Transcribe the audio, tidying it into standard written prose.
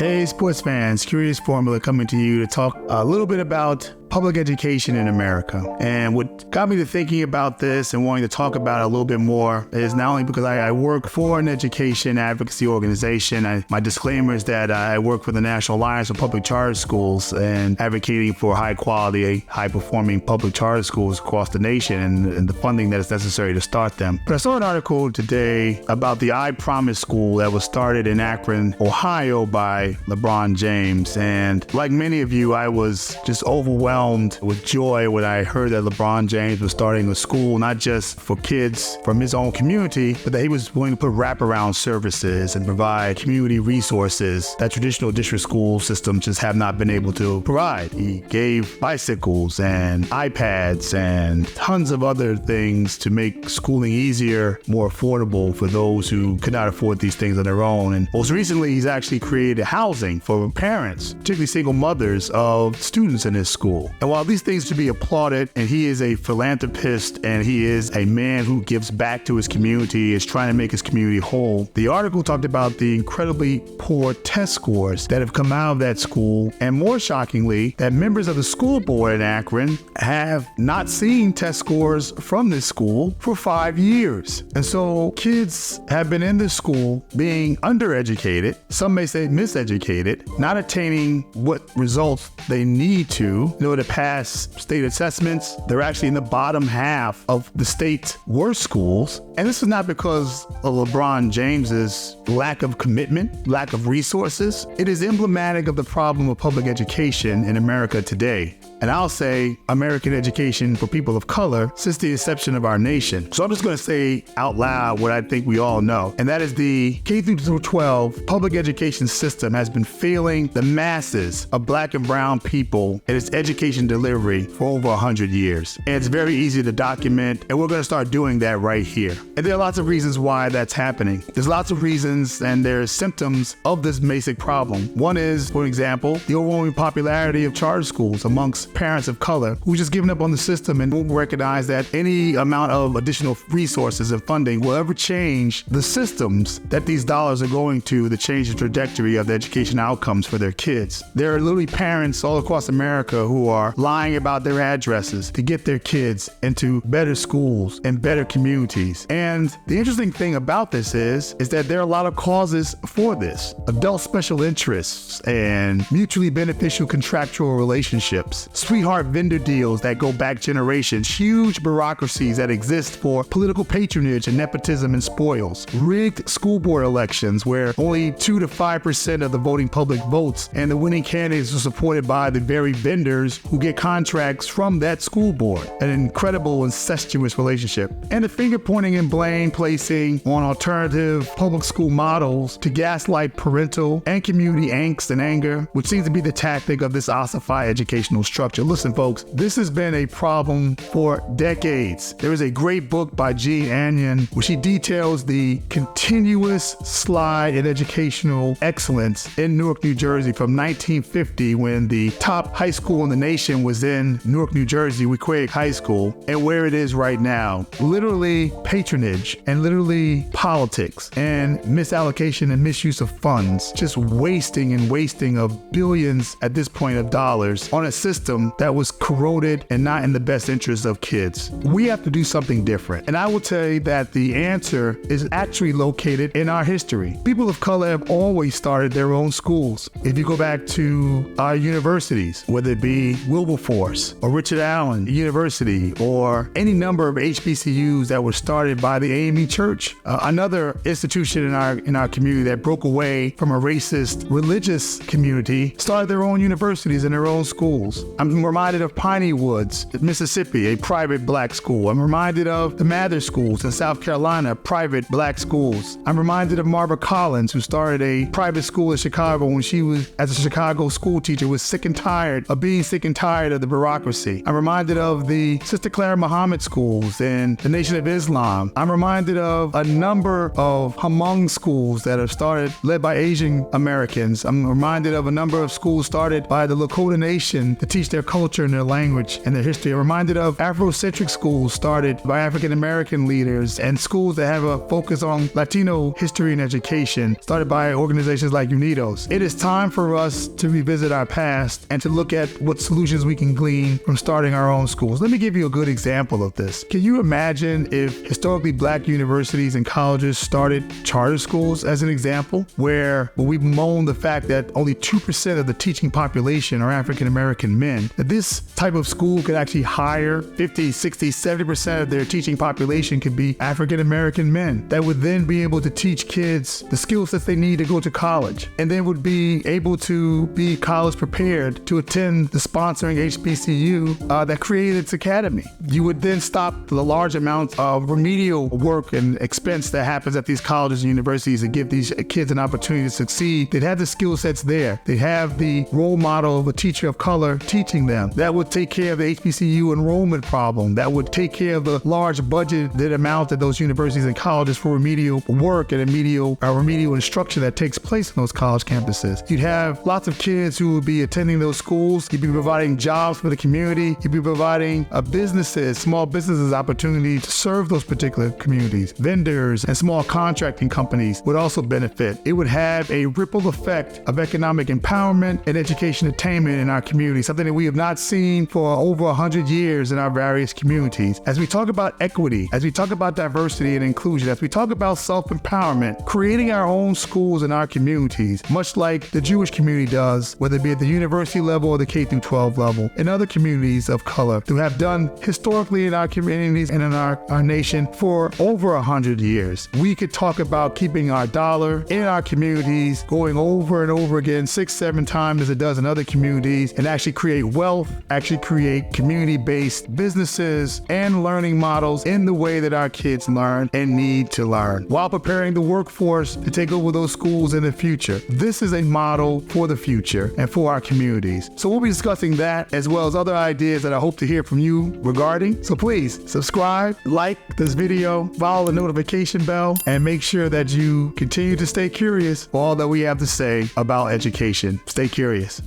Hey, sports fans, Curious Formula coming to you to talk a little bit about public education in America. And what got me to thinking about this and wanting to talk about it a little bit more is not only because I work for an education advocacy organization. My disclaimer is that I work for the National Alliance of Public Charter Schools and advocating for high quality, high performing public charter schools across the nation and the funding that is necessary to start them. But I saw an article today about the I Promise School that was started in Akron, Ohio by LeBron James. And like many of you, I was just overwhelmed with joy when I heard that LeBron James was starting a school, not just for kids from his own community, but that he was willing to put wraparound services and provide community resources that traditional district school systems just have not been able to provide. He gave bicycles and iPads and tons of other things to make schooling easier, more affordable for those who could not afford these things on their own. And most recently, he's actually created housing for parents, particularly single mothers of students in his school. And while these things should be applauded, and he is a philanthropist and he is a man who gives back to his community, is trying to make his community whole, the article talked about the incredibly poor test scores that have come out of that school, and more shockingly, that members of the school board in Akron have not seen test scores from this school for 5 years. And so kids have been in this school being undereducated, some may say miseducated, not attaining what results they need to in order to pass state assessments. They're actually in the bottom half of the state's worst schools. And this is not because of LeBron James's lack of commitment, lack of resources. It is emblematic of the problem of public education in America today. And I'll say American education for people of color since the inception of our nation. So I'm just going to say out loud what I think we all know. And that is the K-12 public education system has been failing the masses of Black and brown people in its education delivery for over 100 years. And it's very easy to document, and we're going to start doing that right here. And there are lots of reasons why that's happening. There's lots of reasons, and there's symptoms of this basic problem. One is, for example, the overwhelming popularity of charter schools amongst parents of color who just given up on the system and won't recognize that any amount of additional resources and funding will ever change the systems that these dollars are going to change the trajectory of the education outcomes for their kids. There are literally parents all across America who are lying about their addresses to get their kids into better schools and better communities. And the interesting thing about this is that there are a lot of causes for this. Adult special interests and mutually beneficial contractual relationships, sweetheart vendor deals that go back generations, huge bureaucracies that exist for political patronage and nepotism and spoils, rigged school board elections where only 2 to 5% of the voting public votes, and the winning candidates are supported by the very vendors who get contracts from that school board. An incredible incestuous relationship. And the finger pointing and blame placing on alternative public school models to gaslight parental and community angst and anger, which seems to be the tactic of this ossified educational structure. Listen, folks, this has been a problem for decades. There is a great book by Jean Anyon where she details the continuous slide in educational excellence in Newark, New Jersey from 1950, when the top high school in the nation was in Newark, New Jersey, Wequahic High School, and where it is right now. Literally patronage and literally politics and misallocation and misuse of funds, just wasting of billions at this point of dollars on a system that was corroded and not in the best interest of kids. We have to do something different. And I will tell you that the answer is actually located in our history. People of color have always started their own schools. If you go back to our universities, whether it be Wilberforce or Richard Allen University or any number of HBCUs that were started by the AME Church, another institution in our community that broke away from a racist religious community, started their own universities and their own schools. I'm reminded of Piney Woods, Mississippi, a private Black school. I'm reminded of the Mather schools in South Carolina, private Black schools. I'm reminded of Marva Collins, who started a private school in Chicago when she was, as a Chicago school teacher, was sick and tired of being sick and tired of the bureaucracy. I'm reminded of the Sister Clara Muhammad schools in the Nation of Islam. I'm reminded of a number of Hmong schools that have started, led by Asian Americans. I'm reminded of a number of schools started by the Lakota Nation to teach their culture and their language and their history. I'm reminded of Afrocentric schools started by African American leaders and schools that have a focus on Latino history and education, started by organizations like UNIDOS. It is time for us to revisit our past and to look at what solutions we can glean from starting our own schools. Let me give you a good example of this. Can you imagine if historically black universities and colleges started charter schools as an example, where we bemoan the fact that only 2% of the teaching population are African American men, that this type of school could actually hire 50, 60, 70% of their teaching population could be African American men that would then be able to teach kids the skill sets they need to go to college, and then would be able to be college prepared to attend the sponsoring HBCU that created its academy. You would then stop the large amounts of remedial work and expense that happens at these colleges and universities to give these kids an opportunity to succeed. They'd have the skill sets there. They'd have the role model of a teacher of color teaching them. That would take care of the HBCU enrollment problem. That would take care of the large budget that amount at those universities and colleges for remedial work and remedial instruction that takes place in those college campuses. You'd have lots of kids who would be attending those schools. You'd be providing jobs for the community. You'd be providing small businesses opportunity to serve those particular communities. Vendors and small contracting companies would also benefit. It would have a ripple effect of economic empowerment and education attainment in our community, something that we have not seen for over 100 years in our various communities. As we talk about equity, as we talk about diversity and inclusion, as we talk about self-empowerment, creating our own schools in our communities, much like the Jewish community does, whether it be at the university level or the K-12 level, and other communities of color who have done historically in our communities and in our nation for over 100 years. We could talk about keeping our dollar in our communities going over and over again 6-7 times as it does in other communities, and actually create wealth, actually create community-based businesses and learning models in the way that our kids learn and need to learn, while preparing the workforce to take over those schools in the future. This is a model for the future and for our communities. So we'll be discussing that as well as other ideas that I hope to hear from you regarding. So please subscribe, like this video, follow the notification bell, and make sure that you continue to stay curious for all that we have to say about education. Stay curious.